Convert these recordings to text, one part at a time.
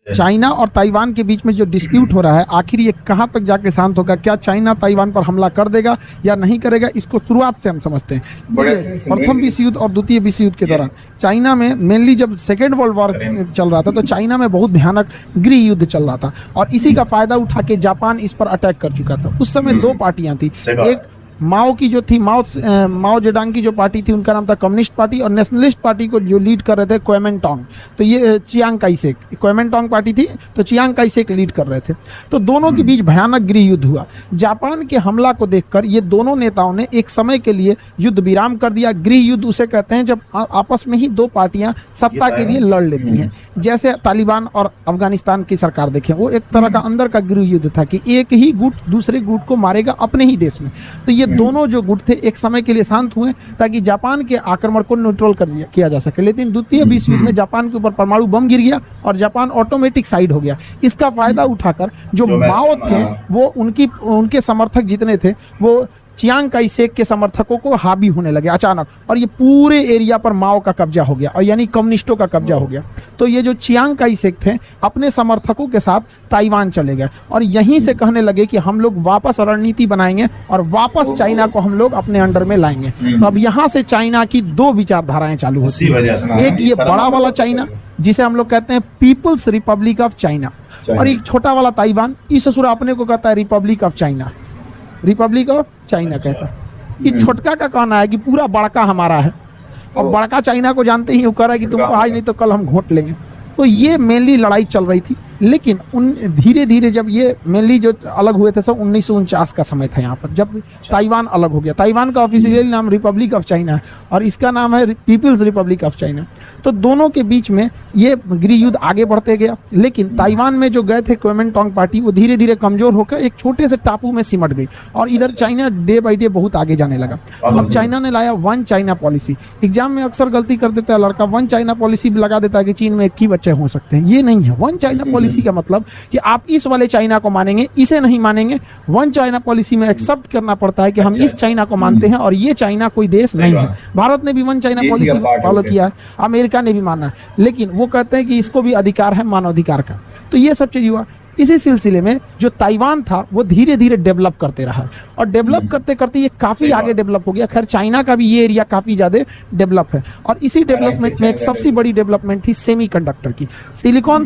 China और Taiwan के बीच में जो डिस्प्यूट हो रहा है, आखिर ये कहाँ तक जाके शांत होगा? क्या चाइना ताइवान पर हमला कर देगा या नहीं करेगा? इसको शुरुआत से हम समझते हैं। प्रथम विश्व युद्ध और द्वितीय विश्व युद्ध के दौरान चाइना में मेनली जब सेकेंड वर्ल्ड वॉर चल रहा था तो चाइना में बहुत भयानक गृह युद्ध चल रहा था और इसी का फायदा उठा के जापान इस पर अटैक कर चुका था। उस समय दो पार्टियां थी, एक माओ की जो थी माओ जेडांग की जो पार्टी थी उनका नाम था कम्युनिस्ट पार्टी, और नेशनलिस्ट पार्टी को जो लीड कर रहे थे क्वेमेंटोंग, तो ये चियांग काई शेक, क्वेमेंटोंग पार्टी थी तो चियांग काई शेक लीड कर रहे थे। तो दोनों के बीच भयानक गृह युद्ध हुआ। जापान के हमला को देखकर ये दोनों नेताओं ने एक समय के लिए युद्ध विराम कर दिया। गृह युद्ध उसे कहते हैं जब आपस में ही दो पार्टियां सत्ता के लिए लड़ लेती हैं, जैसे तालिबान और अफगानिस्तान की सरकार देखें, वो एक तरह का अंदर का गृह युद्ध था कि एक ही गुट दूसरे गुट को मारेगा अपने ही देश में। तो ये दोनों जो गुट थे एक समय के लिए शांत हुए ताकि जापान के आक्रमण को न्यूट्रल किया जा सके। लेकिन द्वितीय विश्व युद्ध में जापान के ऊपर परमाणु बम गिर गया और जापान ऑटोमेटिक साइड हो गया। इसका फायदा उठाकर जो माओ थे वो उनके समर्थक जितने थे वो चियांग काई शेक के समर्थकों को हावी होने लगे अचानक, और ये पूरे एरिया पर माओ का कब्जा हो गया और यानी कम्युनिस्टों का कब्जा हो गया। तो ये जो चियांग काई शेक थे अपने समर्थकों के साथ ताइवान चले गए और यहीं से कहने लगे कि हम लोग वापस रणनीति बनाएंगे और वापस चाइना को हम लोग अपने अंडर में लाएंगे। तो अब यहाँ से चाइना की दो विचारधाराएं चालू होती है, एक ये बड़ा वाला चाइना जिसे हम लोग कहते हैं पीपुल्स रिपब्लिक ऑफ चाइना, और एक छोटा वाला ताइवान, इस ससुरा अपने को कहता है Republic of China, Republic of China कहता है। ये छोटका का कहना है कि पूरा बड़का हमारा है, और बड़का चाइना को जानते ही वो कह रहा है कि तुमको आज नहीं तो कल हम घोंट लेंगे। तो ये मेनली लड़ाई चल रही थी। लेकिन उन धीरे धीरे जब ये मेनली जो अलग हुए थे सब 1949 का समय था यहाँ पर, जब ताइवान अलग हो गया। ताइवान का ऑफिशियल नाम रिपब्लिक ऑफ चाइना है और इसका नाम है पीपल्स रिपब्लिक ऑफ चाइना। तो दोनों के बीच में ये गृह युद्ध आगे बढ़ते गया। लेकिन ताइवान में जो गए थे क्वेमेंटोंग पार्टी वो धीरे धीरे कमजोर होकर एक छोटे से टापू में सिमट गई और इधर चाइना डे बाई डे बहुत आगे जाने लगा। अब चाइना ने लाया वन चाइना पॉलिसी। एग्जाम में अक्सर गलती कर देता है लड़का, वन चाइना पॉलिसी लगा देता है कि चीन में एक ही बच्चे हो सकते हैं। ये नहीं है। वन चाइना पॉलिसी का मतलब कि आप इस वाले चाइना को मानेंगे, इसे नहीं मानेंगे। वन चाइना पॉलिसी में एक्सेप्ट करना पड़ता है कि हम इस चाइना को मानते हैं और ये चाइना कोई देश नहीं है। भारत ने भी वन चाइना पॉलिसी फॉलो किया है, अमेरिका ने भी माना है, लेकिन वो कहते हैं कि इसको भी अधिकार है मानवाधिकार का। तो ये सब चीज हुआ। इसी सिलसिले में जो ताइवान था वो धीरे धीरे डेवलप करते रहा और डेवलप करते करते ये काफ़ी आगे डेवलप हो गया। खैर चाइना का भी ये एरिया काफ़ी ज़्यादा डेवलप है और इसी डेवलपमेंट में एक सबसे बड़ी डेवलपमेंट थी सेमीकंडक्टर की। सिलिकॉन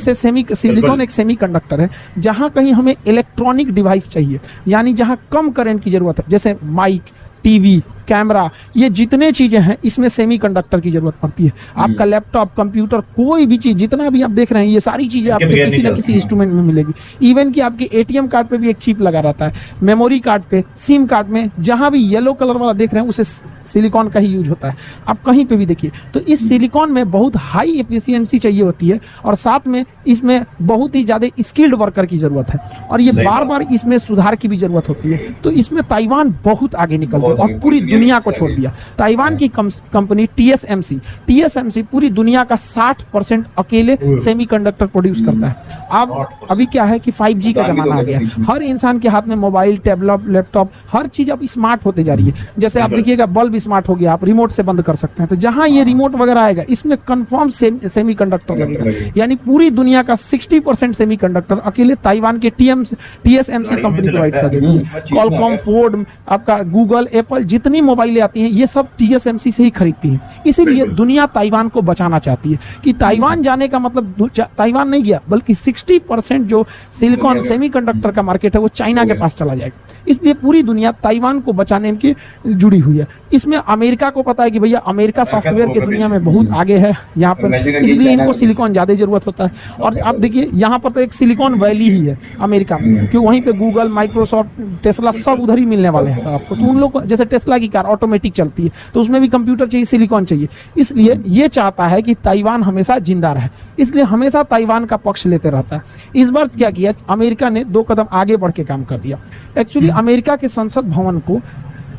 एक सेमीकंडक्टर है जहाँ कहीं हमें इलेक्ट्रॉनिक डिवाइस चाहिए, यानी जहाँ कम करंट की ज़रूरत है, जैसे माइक, टीवी, कैमरा, ये जितने चीजें हैं इसमें सेमीकंडक्टर की जरूरत पड़ती है। आपका लैपटॉप, कंप्यूटर, कोई भी चीज जितना भी आप देख रहे हैं ये सारी चीजें आपको किसी न किसी इंस्ट्रूमेंट में मिलेगी। इवन कि आपके एटीएम कार्ड पे भी एक चिप लगा रहता है, मेमोरी कार्ड पे, सिम कार्ड में, जहां भी येलो कलर वाला देख रहे हैं उसे सिलिकॉन का ही यूज होता है। आप कहीं पे भी देखिए तो इस सिलिकॉन में बहुत हाई एफिशिएंसी चाहिए होती है और साथ में इसमें बहुत ही ज्यादा स्किल्ड वर्कर की जरूरत है और ये बार बार इसमें सुधार की भी जरूरत होती है। तो इसमें ताइवान बहुत आगे निकल गया और पूरी दुनिया को छोड़ दिया। ताइवान की कंपनी TSMC पूरी दुनिया का 60% अकेले सेमीकंडक्टर प्रोड्यूस करता है। अब अभी क्या है कि 5G का जमाना आ गया, हर इंसान के हाथ में मोबाइल, टैबलेट, लैपटॉप, हर चीज अब स्मार्ट होते जा रही है। जैसे आप देखिएगा बल्ब स्मार्ट हो गया, आप रिमोट से बंद कर सकते हैं। तो जहां ये रिमोट वगैरह आएगा इसमें कंफर्म सेमीकंडक्टर लगेगा, यानी पूरी दुनिया का 60% सेमीकंडक्टर अकेले ताइवान के TSMC कंपनी प्रोवाइड कर देती है। कॉलकॉम, फोर्ड, आपका गूगल, एप्पल, जितनी मोबाइलें आती हैं ये सब TSMC से ही खरीदती हैं। इसीलिए दुनिया ताइवान को बचाना चाहती है कि ताइवान जाने का मतलब ताइवान नहीं गया, बल्कि 60% जो सिलिकॉन सेमीकंडक्टर का मार्केट है वो चाइना के पास चला जाएगा। इसलिए पूरी दुनिया ताइवान को बचाने की जुड़ी हुई है। इसमें अमेरिका को पता है कि भैया अमेरिका सॉफ्टवेयर की दुनिया में बहुत आगे है यहाँ पर, इसलिए इनको सिलिकॉन ज्यादा जरूरत होता है। और आप देखिए यहाँ पर तो एक सिलिकॉन वैली ही है अमेरिका में, कि वहीं पे गूगल, माइक्रोसॉफ्ट, टेस्ला सब उधर ही मिलने वाले हैं सब आपको। तो उन लोग जैसे टेस्ला की कार ऑटोमेटिक चलती है तो उसमें भी कंप्यूटर चाहिए, सिलिकॉन चाहिए। इसलिए ये चाहता है कि ताइवान हमेशा जिंदा रहे, इसलिए हमेशा ताइवान का पक्ष लेते रहता है। इस बार क्या किया, अमेरिका ने 2 कदम आगे बढ़ के काम कर दिया। एक्चुअली अमेरिका के संसद भवन को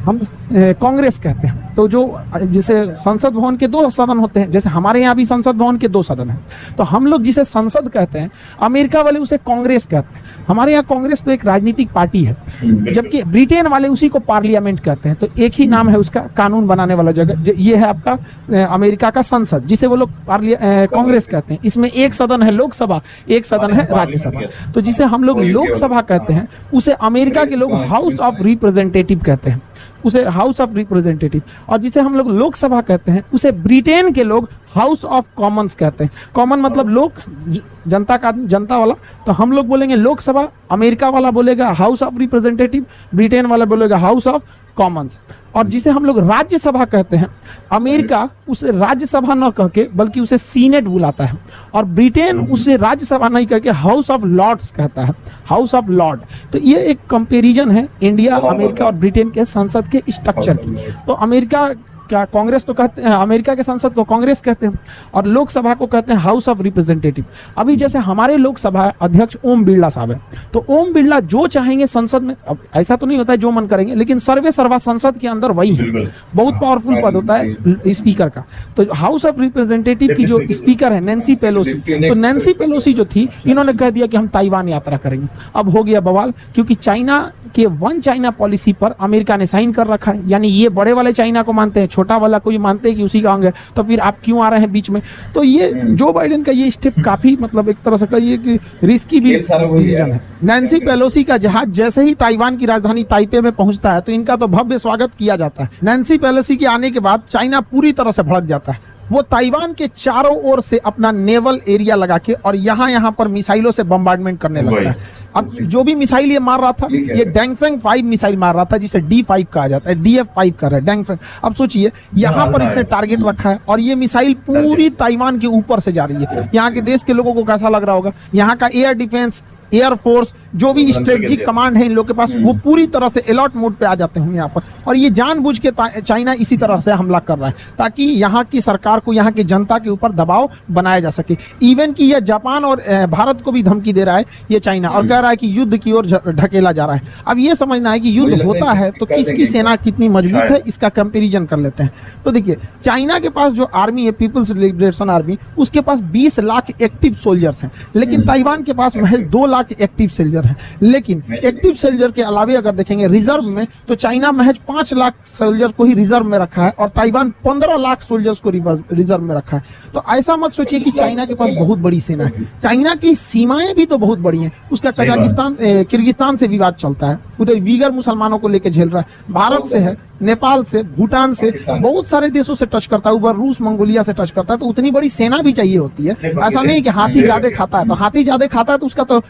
हम कांग्रेस कहते हैं। तो जो जिसे संसद भवन के 2 सदन होते हैं, जैसे हमारे यहाँ भी संसद भवन के 2 सदन हैं, तो हम लोग जिसे संसद कहते हैं, अमेरिका वाले उसे कांग्रेस कहते हैं। हमारे यहाँ कांग्रेस तो एक राजनीतिक पार्टी है, जबकि ब्रिटेन वाले उसी को पार्लियामेंट कहते हैं। तो एक ही नाम है उसका, कानून बनाने वाला जगह। ये है आपका अमेरिका का संसद, जिसे वो लोग कांग्रेस कहते हैं। इसमें 1 सदन है लोकसभा, 1 सदन है राज्यसभा। तो जिसे हम लोग लोकसभा कहते हैं, उसे अमेरिका के लोग हाउस ऑफ रिप्रेजेंटेटिव कहते हैं, उसे हाउस ऑफ रिप्रेजेंटेटिव। और जिसे हम लोग लोकसभा कहते हैं, उसे ब्रिटेन के लोग हाउस ऑफ कॉमन्स कहते हैं। कॉमन मतलब लोक, जनता का, जनता वाला। तो हम लोग बोलेंगे लोकसभा, अमेरिका वाला बोलेगा हाउस ऑफ रिप्रेजेंटेटिव, ब्रिटेन वाला बोलेगा हाउस ऑफ कॉमन्स। और जिसे हम लोग राज्यसभा कहते हैं, अमेरिका उसे राज्यसभा न कह के बल्कि उसे सीनेट बुलाता है, और ब्रिटेन उसे राज्यसभा नहीं कह के हाउस ऑफ लॉर्ड्स कहता है, हाउस ऑफ लॉर्ड। तो ये एक कंपैरिजन है इंडिया, अमेरिका और ब्रिटेन के संसद के स्ट्रक्चर की। तो अमेरिका क्या कांग्रेस तो कहते हैं, अमेरिका के संसद को कांग्रेस कहते हैं, और लोकसभा को कहते हैं हाउस ऑफ रिप्रेजेंटेटिव। अभी जैसे हमारे लोकसभा अध्यक्ष ओम बिरला साहब है, तो ओम बिरला जो चाहेंगे संसद में, अब ऐसा तो नहीं होता है जो मन करेंगे, लेकिन सर्वे सर्वा संसद के अंदर वही है। बहुत पावरफुल पद होता है स्पीकर का। तो हाउस ऑफ रिप्रेजेंटेटिव की जो स्पीकर है नैन्सी पेलोसी, तो नैन्सी पेलोसी जो थी, इन्होंने कह दिया कि हम ताइवान यात्रा करेंगे। अब हो गया बवाल, क्योंकि चाइना के 1 चाइना पॉलिसी पर अमेरिका ने साइन कर रखा है। यानी ये बड़े वाले चाइना को मानते हैं, छोटा वाला को ये मानते हैं कि उसी का अंग है, तो फिर आप क्यों आ रहे हैं बीच में। तो ये जो बाइडेन का ये स्टेप काफी मतलब एक तरह से कहिए कि रिस्की भी डिसीजन है। नैन्सी पेलोसी का जहाज जैसे ही ताइवान की राजधानी ताइपे में पहुंचता है, तो इनका तो भव्य स्वागत किया जाता है। नैन्सी पेलोसी के आने के बाद चाइना पूरी तरह से भड़क जाता है। वो ताइवान के चारों ओर से अपना नेवल एरिया लगा के और यहाँ पर मिसाइलों से बम्बार्डमेंट करने लगता है। अब जो भी मिसाइल ये मार रहा था, ये डैंगफेंग 5 मिसाइल मार रहा था, जिसे D5 कहा जाता है, DF5 कर रहा है डैंगफेंग। अब सोचिए यहाँ पर इसने टारगेट रखा है, और ये मिसाइल पूरी ताइवान के ऊपर से जा रही है। यहाँ के देश के लोगों को कैसा लग रहा होगा। यहाँ का एयर डिफेंस, एयरफोर्स, जो भी स्ट्रेटेजिक कमांड है इन लोग के पास, वो पूरी तरह से अलर्ट मोड पे आ जाते हैं यहाँ पर। और ये जानबूझ के चाइना इसी तरह से हमला कर रहा है, ताकि यहाँ की सरकार को, यहाँ की जनता के ऊपर दबाव बनाया जा सके। इवन कि ये जापान और भारत को भी धमकी दे रहा है ये चाइना, और कह रहा है कि युद्ध की ओर ढकेला जा रहा है। अब ये समझना है कि युद्ध होता है तो किसकी सेना कितनी मजबूत है, इसका कंपेरिजन कर लेते हैं। तो देखिए, चाइना के पास जो आर्मी है, पीपल्स लिबरेशन आर्मी, उसके पास 20 लाख एक्टिव सोल्जर्स हैं, लेकिन ताइवान के पास महज 2 लाख एक्टिव सोल्जर हैं। लेकिन एक्टिव सोल्जर के अलावा अगर देखेंगे रिजर्व में, तो चाइना महज 5 लाख सोल्जर को ही रिजर्व में रखा है, और ताइवान 15 लाख सोल्जर्स को रिजर्व में रखा है। तो ऐसा मत सोचिए कि चाइना के पास बहुत बड़ी सेना है। चाइना की सीमाएं भी तो बहुत बड़ी हैं। उसका कजाकिस्तान, किर्गिस्तान से विवाद चलता है, उधर वीगर मुसलमानों को लेकर झेल रहा है। भारत से है, नेपाल से, भूटान से, बहुत सारे देशों से टच करता है, ऊपर रूस मंगोलिया से टच करता है। तो उतनी बड़ी सेना भी चाहिए होती है। ऐसा नहीं कि हाथी ज्यादा खाता है, तो हाथी ज्यादा खाता है तो उसका तो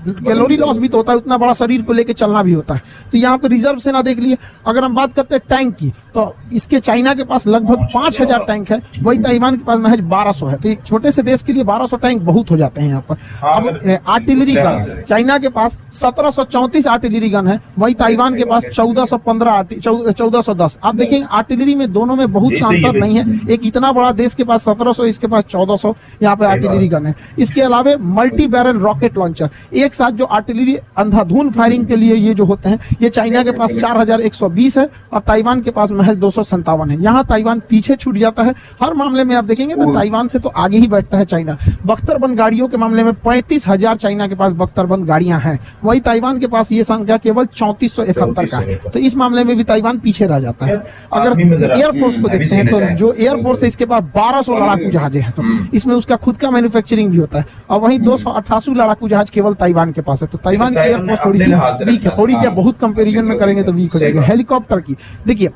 कैलोरी लॉस भी तो होता है, उतना बड़ा शरीर को लेके चलना भी होता है। तो यहाँ पे रिजर्व सेना देख लिए। अगर हम बात करते हैं टैंक की, तो इसके चाइना के पास लगभग 5000 टैंक है, वही ताइवान के पास महज 1200 है। तो एक छोटे से देश के लिए 1200 टैंक बहुत हो जाते हैं यहाँ पर। अब आर्टिलरी गन, चाइना के पास 1734 आर्टिलरी गन है, वही ताइवान के पास 1410। आप देखें आर्टिलरी में, दोनों में बहुत का अंतर नहीं है। एक इतना बड़ा देश के पास 1700, इसके पास 1400 यहाँ पे आर्टिलरी गन है। इसके अलावा मल्टी बैरल रॉकेट लॉन्चर, एक साथ जो आर्टिलरी अंधाधुंध फायरिंग के लिए ये जो होते हैं, ये चाइना के पास 4120 है, और ताइवान के पास महज 257 है। यहाँ ताइवान पीछे छूट जाता है। हर मामले में आप देखेंगे तो ताइवान से तो आगे ही बैठता है चाइना। बख्तरबंद गाड़ियों के मामले में 35,000 चाइना के पास बख्तरबंद गाड़ियां हैं, वही ताइवान के पास ये संख्या केवल 3471 का है। तो इस मामले में भी ताइवान पीछे रह जाता है। अगर एयरफोर्स को देखते हैं, तो जो एयरफोर्स है, इसके पास 1200 लड़ाकू जहाजें हैं, इसमें उसका खुद का मैन्युफैक्चरिंग भी होता है। और वहीं 288 लड़ाकू जहाज केवल ताइवान के पास है। तो ताइवान की एयरफोर्स थोड़ी सी वीक है, थोड़ी क्या बहुत कंपैरिजन में करेंगे तो वीक हो जाएगा। हेलीकॉप्टर की देखिए,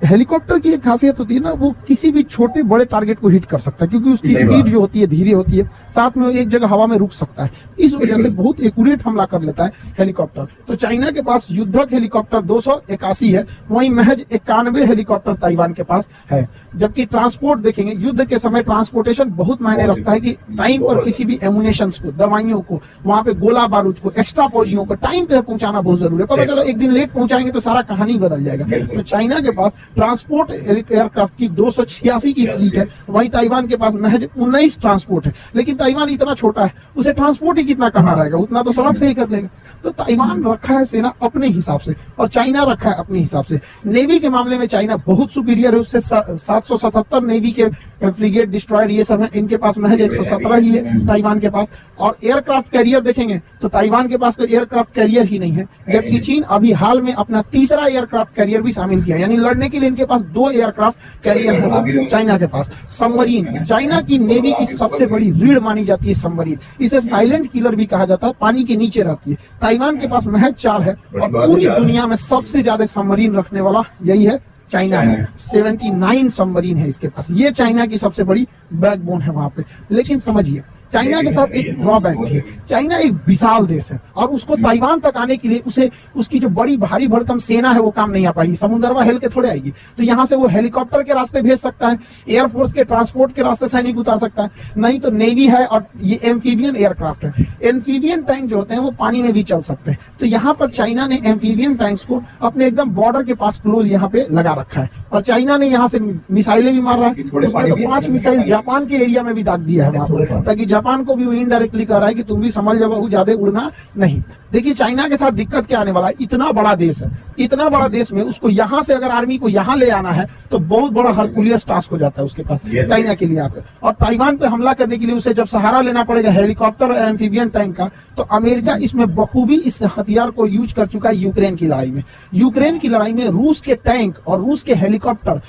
हेलीकॉप्टर की एक खासियत होती है ना, वो किसी भी छोटे बड़े टारगेट को हिट कर सकता है, क्योंकि उसकी स्पीड जो होती है धीरे होती है, साथ में वो एक जगह हवा में रुक सकता है। इस वजह से बहुत एक्यूरेट हमला कर लेता है हेलीकॉप्टर। तो चाइना के पास युद्धक हेलीकॉप्टर 281 है, वहीं महज 91 हेलीकॉप्टर ताइवान के पास है। जबकि ट्रांसपोर्ट देखेंगे, युद्ध के समय ट्रांसपोर्टेशन बहुत मायने रखता है कि टाइम पर किसी भी एमुनेशन को, दवाइयों को, वहां पे गोला बारूद को, एक्स्ट्रा फौजियों को टाइम पे पहुंचाना बहुत जरूरी है। पता चला एक दिन लेट पहुंचाएंगे तो सारा कहानी बदल जाएगा। तो चाइना के पास पास ट्रांसपोर्ट एयरक्राफ्ट की 286 की फ्लीट है, वहीं ताइवान के पास महज 19 ट्रांसपोर्ट है। लेकिन ताइवान इतना छोटा है, उसे ट्रांसपोर्ट ही कितना करना रहेगा, उतना तो सड़क से ही कर लेगा। तो ताइवान रखा है सेना अपने हिसाब से और चाइना रखा है अपने हिसाब से। नेवी के मामले में चाइना बहुत सुपीरियर है, उससे 777 नेवी के फ्रिगेट डिस्ट्रॉयर ये सब है, इनके पास महज 117 ही है ताइवान के पास। और एयरक्राफ्ट कैरियर देखेंगे तो ताइवान के पास तो एयरक्राफ्ट कैरियर ही नहीं है, जबकि चीन अभी हाल में अपना तीसरा एयरक्राफ्ट कैरियर भी शामिल किया, यानी लड़ने के लिए इनके पास 2 एयरक्राफ्ट कैरियर है सब चाइना के पास। सबमरीन, चाइना की नेवी की सबसे बड़ी रीढ़ मानी जाती है सबमरीन, इसे साइलेंट किलर भी कहा जाता है, पानी के नीचे रहती है। ताइवान के पास महज 4 है और पूरी दुनिया में सबसे ज्यादा सबमरीन रखने वाला यही है, चाइना है। 79 सबमरीन है इसके पास, ये चाइना की सबसे बड़ी बैकबोन है वहां पे। लेकिन समझिए चाइना के साथ एक ड्रॉबैक भी है, चाइना एक विशाल देश है और उसको ताइवान तक आने के लिए उसे उसकी जो बड़ी भारी भरकम सेना है वो काम नहीं आ पाएगी, समुद्रवा हेल के थोड़े आएगी। तो यहाँ से वो हेलीकॉप्टर के रास्ते भेज सकता है, एयरफोर्स के ट्रांसपोर्ट के रास्ते सैनिक उतार सकता है, नहीं तो नेवी है और ये एम्फीबियन एयरक्राफ्ट है। एम्फीबियन टैंक जो होते हैं वो पानी में भी चल सकते हैं। तो यहाँ पर चाइना ने एम्फीबियन टैंक्स को अपने एकदम बॉर्डर के पास क्लोज यहाँ पे लगा रखा है और चाइना ने यहाँ से मिसाइलें भी मार रहा है। उसने तो 5 मिसाइल जापान के एरिया में भी दाग दिया है वहां पर, ताकि जापान को भी वो इनडायरेक्टली कह रहा है कि तुम भी समझ जाओ ज्यादा उड़ना नहीं। देखिए चाइना के साथ दिक्कत क्या आने वाला है, इतना बड़ा देश है, इतना बड़ा देश में उसको यहाँ से अगर आर्मी को यहाँ ले आना है तो बहुत बड़ा हरकुलियस टास्क हो जाता है उसके पास चाइना के लिए यहाँ पे। और ताइवान पे हमला करने के लिए उसे जब सहारा लेना पड़ेगा हेलीकॉप्टर और एम्फीबियन टैंक का, तो अमेरिका इसमें बखूबी इस हथियार को यूज कर चुका है यूक्रेन की लड़ाई में। यूक्रेन की लड़ाई में रूस के टैंक और रूस के हेलीकॉप्टर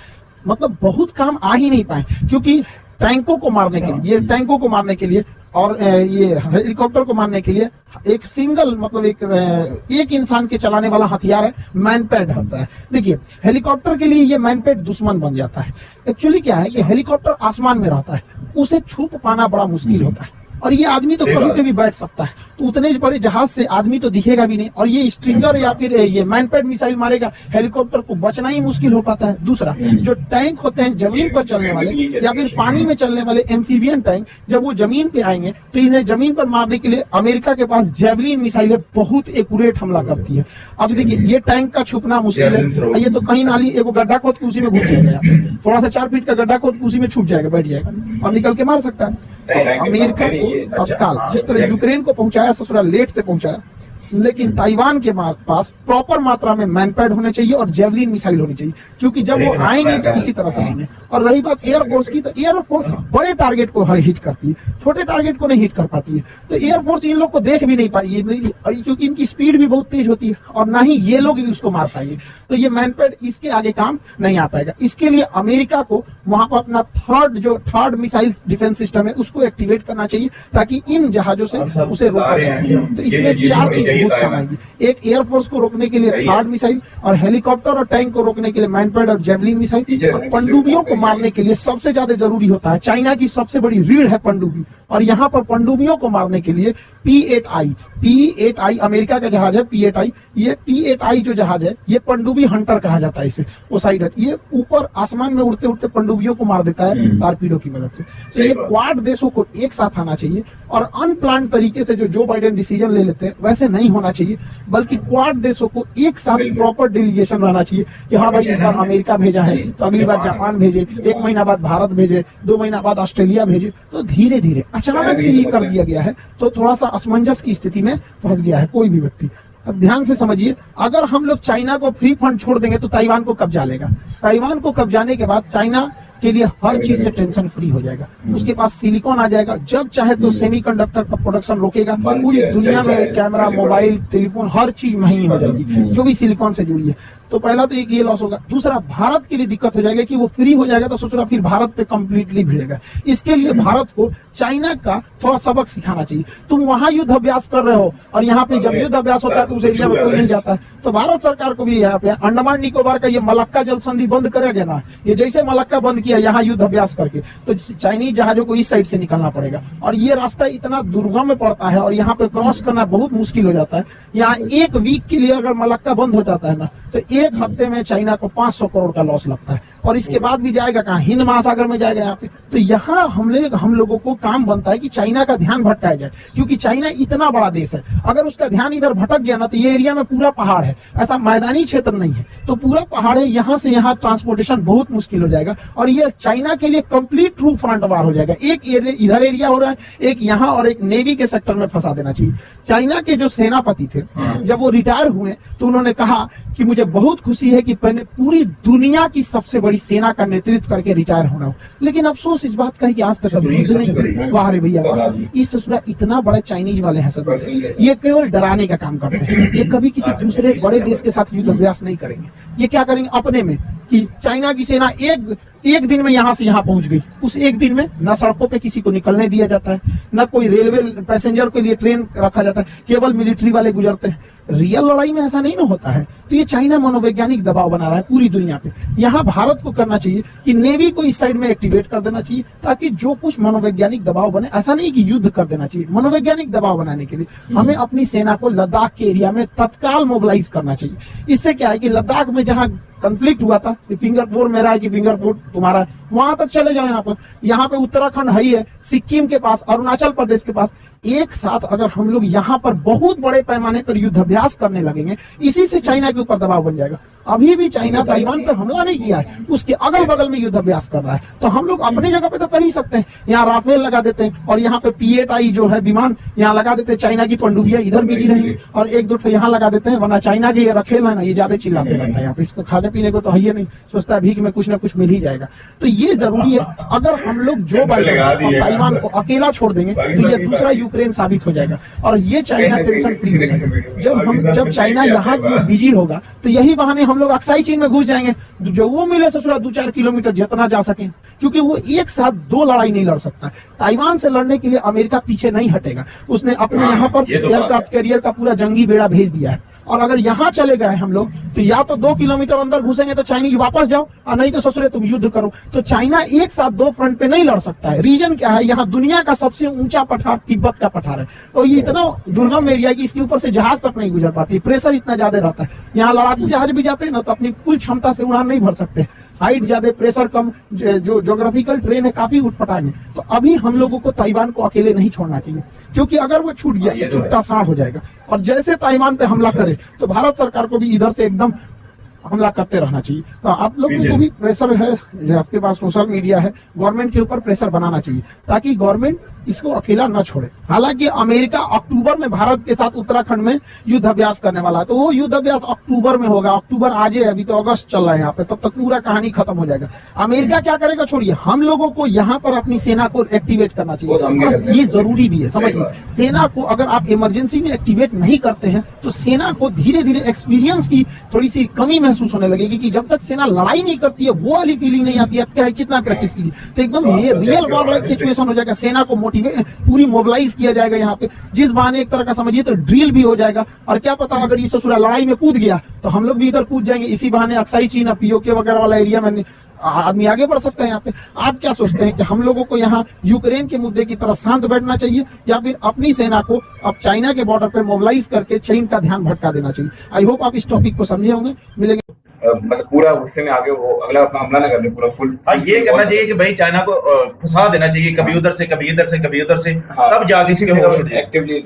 मतलब बहुत काम आ ही नहीं पाए, क्योंकि टैंकों को मारने के लिए, ये टैंकों को मारने के लिए और ये हेलीकॉप्टर को मारने के लिए एक सिंगल मतलब एक इंसान के चलाने वाला हथियार है, मैनपैड होता है। देखिए हेलीकॉप्टर के लिए ये मैनपैड दुश्मन बन जाता है। एक्चुअली क्या है कि हेलीकॉप्टर आसमान में रहता है, उसे छुप पाना बड़ा मुश्किल होता है और ये आदमी तो कहीं पे भी बैठ सकता है, तो उतने बड़े जहाज से आदमी तो दिखेगा भी नहीं और ये स्ट्रिंगर या फिर ये मैनपैड मिसाइल मारेगा, हेलीकॉप्टर को बचना ही मुश्किल हो पाता है। दूसरा, जो टैंक होते हैं जमीन पर चलने वाले या फिर पानी में चलने वाले एम्फीबियन टैंक, जब वो जमीन पे आएंगे तो इन्हें जमीन पर मारने के लिए अमेरिका के पास जेवलिन मिसाइलें बहुत एक्यूरेट हमला करती है। अब देखिए ये टैंक का छुपना मुश्किल है, ये तो कहीं नाली एगो गड्ढा खोद के उसी में घुस जाएगा, थोड़ा सा 4 फीट का गड्ढा खोद के उसी में छुप जाएगा, बैठ जाएगा और निकल के मार सकता है। अमेरिका को तत्काल जिस तरह यूक्रेन को पहुंचाया ससुराल लेट से पहुंचाया, लेकिन ताइवान के पास प्रॉपर मात्रा में मैनपैड होने चाहिए और जेवलिन मिसाइल होनी चाहिए, क्योंकि जब वो आएंगे तो इसी तरह से आएंगे। और रही बात एयरफोर्स की, तो एयरफोर्स बड़े टारगेट को हिट करती है, छोटे टारगेट को नहीं हिट कर पाती है। तो एयरफोर्स इन लोग को देख भी नहीं पाएगी क्योंकि इनकी स्पीड भी बहुत तेज होती है और ना ही ये लोग उसको मार पाएंगे। तो ये मैनपैड इसके आगे काम नहीं आ पाएगा। इसके लिए अमेरिका को वहां पर अपना थर्ड मिसाइल डिफेंस सिस्टम है उसको एक्टिवेट करना चाहिए, ताकि इन जहाजों से उसे रोका जा सके। तो इसमें 4 चीज बहुत काम आएगी। एक, एयरफोर्स को रोकने के लिए थर्ड मिसाइल, और हेलीकॉप्टर और टैंक को रोकने के लिए मैनपैड और जेवलिन मिसाइल, और पनडुब्बियों को मारने के लिए सबसे ज्यादा जरूरी होता है, चाइना की सबसे बड़ी रीढ़ है पनडुब्बी, और यहाँ पर पनडुब्बियों को मारने के लिए P-8I अमेरिका का जहाज है। P-8I, ये P-8I जो जहाज है ये पनडुब्बी हंटर कहा जाता है इसे, पोसाइडन। ये ऊपर आसमान में उड़ते उड़ते पनडुब्बियों को मार देता है टारपीडो की मदद से। तो ये क्वाड देशों को एक साथ आना चाहिए, और अनप्लान तरीके से जो बाइडेन डिसीजन ले लेते हैं वैसे नहीं होना चाहिए, बल्कि क्वाड देशों को एक साथ प्रॉपर डेलीगेशन रहना चाहिए कि हाँ भाई इस बार अमेरिका भेजा है तो अगली बार जापान भेजे, 1 महीना बाद भारत भेजे, 2 महीना बाद ऑस्ट्रेलिया भेजे। तो धीरे धीरे अचानक से ये कर दिया गया है, तो थोड़ा सा असमंजस की स्थिति में फंस गया है कोई भी व्यक्ति। अब ध्यान से समझिए, अगर हम लोग चाइना को फ्री फंड छोड़ देंगे तो ताइवान को कब्जा लेगा। ताइवान को कब्जाने के बाद चाइना के लिए हर चीज से टेंशन फ्री हो जाएगा, उसके पास सिलिकॉन आ जाएगा, जब चाहे तो सेमीकंडक्टर का प्रोडक्शन रोकेगा, पूरी दुनिया में कैमरा, मोबाइल, टेलीफोन हर चीज महंगी हो जाएगी जो भी सिलिकॉन से जुड़ी है। तो पहला तो एक ये लॉस होगा। दूसरा, भारत के लिए दिक्कत हो जाएगा कि वो फ्री हो जाएगा तो सोचना फिर भारत पे कंप्लीटली भिड़ेगा। इसके लिए भारत को चाइना का थोड़ा सबक सिखाना चाहिए। तुम वहां युद्ध अभ्यास कर रहे हो और यहाँ पे जब युद्ध अभ्यास होता है तो उस एरिया में कोई नहीं जाता है, तो भारत सरकार को भी यहाँ पे अंडमान निकोबार का ये मलक्का जल संधि बंद करेगा ना, ये जैसे मलक्का बंद किया यहाँ युद्ध अभ्यास करके, तो चाइनीज जहाजों को इस साइड से निकलना पड़ेगा, और ये रास्ता इतना दुर्गम में पड़ता है और यहाँ पे क्रॉस करना बहुत मुश्किल हो जाता है। यहाँ 1 वीक के लिए अगर मलक्का बंद हो जाता है ना, तो 1 हफ्ते में चाइना को 500 करोड़ का लॉस लगता है। और इसके बाद भी जाएगा कहाँ, हिंद महासागर में जाएगा यहाँ पे। तो यहाँ हम लोगों को काम बनता है कि चाइना का ध्यान भटकाया जाए, क्योंकि चाइना इतना बड़ा देश है, अगर उसका ध्यान इधर भटक गया ना तो ये एरिया में पूरा पहाड़ है, ऐसा मैदानी क्षेत्र नहीं है, तो पूरा पहाड़ है, यहाँ से यहाँ ट्रांसपोर्टेशन बहुत मुश्किल हो जाएगा और ये चाइना के लिए कंप्लीट ट्रू फ्रंट वार हो जाएगा। एक इधर एरिया हो रहा है, एक यहाँ, और एक नेवी के सेक्टर में फंसा देना चाहिए। चाइना के जो सेनापति थे जब वो रिटायर हुए तो उन्होंने कहा कि मुझे बहुत खुशी है कि मैंने पूरी दुनिया की सबसे बड़ी सेना का नेतृत्व करके रिटायर होना हो, लेकिन अफसोस इस बात का है कि आज तक वाह रे भैया इस ससुरा इतना बड़ा चाइनीज वाले हैं सब, ये केवल डराने का काम करते हैं, ये कभी किसी दूसरे बड़े देश के साथ युद्ध अभ्यास नहीं करेंगे। ये क्या करेंगे अपने में, कि चाइना की सेना एक दिन में यहां से यहां पहुंच गई, उस एक दिन में ना सड़कों पे किसी को निकलने दिया जाता है, ना कोई रेलवे पैसेंजर के लिए ट्रेन रखा जाता है, केवल मिलिट्री वाले गुजरते हैं। रियल लड़ाई में ऐसा नहीं ना होता है। तो ये चाइना मनोवैज्ञानिक दबाव बना रहा है पूरी दुनिया पे। यहाँ भारत को करना चाहिए कि नेवी को इस साइड में एक्टिवेट कर देना चाहिए, ताकि जो कुछ मनोवैज्ञानिक दबाव बने, ऐसा नहीं कि युद्ध कर देना चाहिए, मनोवैज्ञानिक दबाव बनाने के लिए हमें अपनी सेना को लद्दाख के एरिया में तत्काल मोबिलाइज करना चाहिए। इससे क्या है कि लद्दाख में जहाँ कंफ्लिक्ट हुआ था कि फिंगरपोर्ट मेरा है कि फिंगरपोर्ट तुम्हारा है, वहां तक चले जाओ। यहाँ पे उत्तराखंड है ही है, सिक्किम के पास, अरुणाचल प्रदेश के पास, एक साथ अगर हम लोग यहाँ पर बहुत बड़े पैमाने पर युद्ध अभ्यास करने लगेंगे, इसी से चाइना के ऊपर दबाव बन जाएगा। अभी भी चाइना ताइवान पर हमला नहीं किया है, उसके अगल बगल में युद्ध अभ्यास कर रहा है, तो हम लोग अपनी जगह पे तो कर ही सकते हैं। यहाँ राफेल लगा देते हैं और यहाँ पे P-8I जो है विमान यहाँ लगा देते हैं, चाइना की पनडुब्बियां इधर बिजी रहेंगी और एक दो यहाँ लगा देते हैं, वरना चाइना के ये रखेल है ना, ये ज्यादा चिल्लाते रहता है, यहाँ पे इसको खाने पीने को तो है ही नहीं, सोचता है भीख में कुछ ना कुछ मिल ही जाएगा। तो ये जरूरी है, अगर हम लोग जो बाइडेन और ताइवान को अकेला छोड़ देंगे तो ये दूसरा यूक्रेन साबित हो जाएगा और ये चाइना टेंशन फ्री हो जाएगा। जब चाइना यहाँ की बिजी होगा तो यही बहाने हम लोग अक्साई चीन में घुस जाएंगे, जो वो मिले ससुरा 2-4 किलोमीटर जितना जा सके, क्योंकि वो एक साथ दो लड़ाई नहीं लड़ सकता। ताइवान से लड़ने के लिए अमेरिका पीछे नहीं हटेगा, उसने अपने यहाँ पर एयरक्राफ्ट कैरियर का पूरा जंगी बेड़ा भेज दिया है। और अगर यहाँ चले गए हम लोग तो या तो 2 किलोमीटर अंदर घुसेंगे तो चाइनीज वापस जाओ, और नहीं तो ससुरे तुम युद्ध करो। तो चाइना एक साथ 2 फ्रंट पे नहीं लड़ सकता है। रीजन क्या है, यहाँ दुनिया का सबसे ऊंचा पठार तिब्बत का पठार है, और ये इतना दुर्गम एरिया है कि इसके ऊपर से जहाज तक नहीं गुजर पाती, प्रेशर इतना ज्यादा रहता है। यहाँ लड़ाकू जहाज भी जाते हैं ना तो अपनी कुल क्षमता से उड़ान नहीं भर सकते, हाइट ज्यादा, प्रेशर कम, जो ज्योग्राफिकल ट्रेन है काफी उठपटांग है। तो अभी हम लोगों को ताइवान को अकेले नहीं छोड़ना चाहिए, क्योंकि अगर वो छूट गया तो छुट्टा सांप हो जाएगा। और जैसे ताइवान पे हमला करे तो भारत सरकार को भी इधर से एकदम हमला करते रहना चाहिए। तो आप लोगों को भी प्रेशर है, जो आपके पास सोशल मीडिया है, गवर्नमेंट के ऊपर प्रेशर बनाना चाहिए ताकि गवर्नमेंट इसको अकेला न छोड़े। हालांकि अमेरिका अक्टूबर में भारत के साथ उत्तराखंड में युद्ध अभ्यास करने वाला है, तो वो युद्ध अभ्यास अक्टूबर में होगा। अक्टूबर आज है, अभी तो अगस्त चल रहा है यहाँ पे, तब तक पूरा कहानी खत्म हो जाएगा। अमेरिका क्या करेगा छोड़िए, हम लोगों को यहाँ पर अपनी सेना को एक्टिवेट करना चाहिए, और ये जरूरी भी है। समझिए, सेना को अगर आप इमरजेंसी में एक्टिवेट नहीं करते हैं तो सेना को धीरे धीरे एक्सपीरियंस की थोड़ी सी कमी महसूस होने लगेगी, कि जब तक सेना लड़ाई नहीं करती है वो वाली फीलिंग नहीं आती है कितना प्रैक्टिस की, तो एकदम ये रियल वॉर लाइक सिचुएशन हो जाएगा। सेना को पूरी मोबिलाइज किया जाएगा यहाँ पे, जिस बहाने एक तरह का समझिए तो ड्रिल भी हो जाएगा। और क्या पता अगर ये ससुरा लड़ाई में कूद गया तो हम लोग भी इधर कूद जाएंगे, इसी बहाने अक्साई चीन, POK वगैरह वाला एरिया में आदमी आगे बढ़ सकता है यहाँ पे। आप क्या सोचते हैं कि हम लोगों को यहाँ यूक्रेन के मुद्दे की तरह शांत बैठना चाहिए, या फिर अपनी सेना को अब चाइना के बॉर्डर पे मोबिलाइज करके चीन का ध्यान भटका देना चाहिए? आई होप आप इस टॉपिक को समझे होंगे। मिलेंगे मतलब पूरा गुस्से में आगे वो अगला अपना हमला ना कर ले, पूरा फुल ये करना चाहिए कि भाई चाइना को फंसा देना चाहिए, कभी उधर से कभी इधर से कभी उधर से, तब जाके इसके होश उठ जाए। एक्टिवली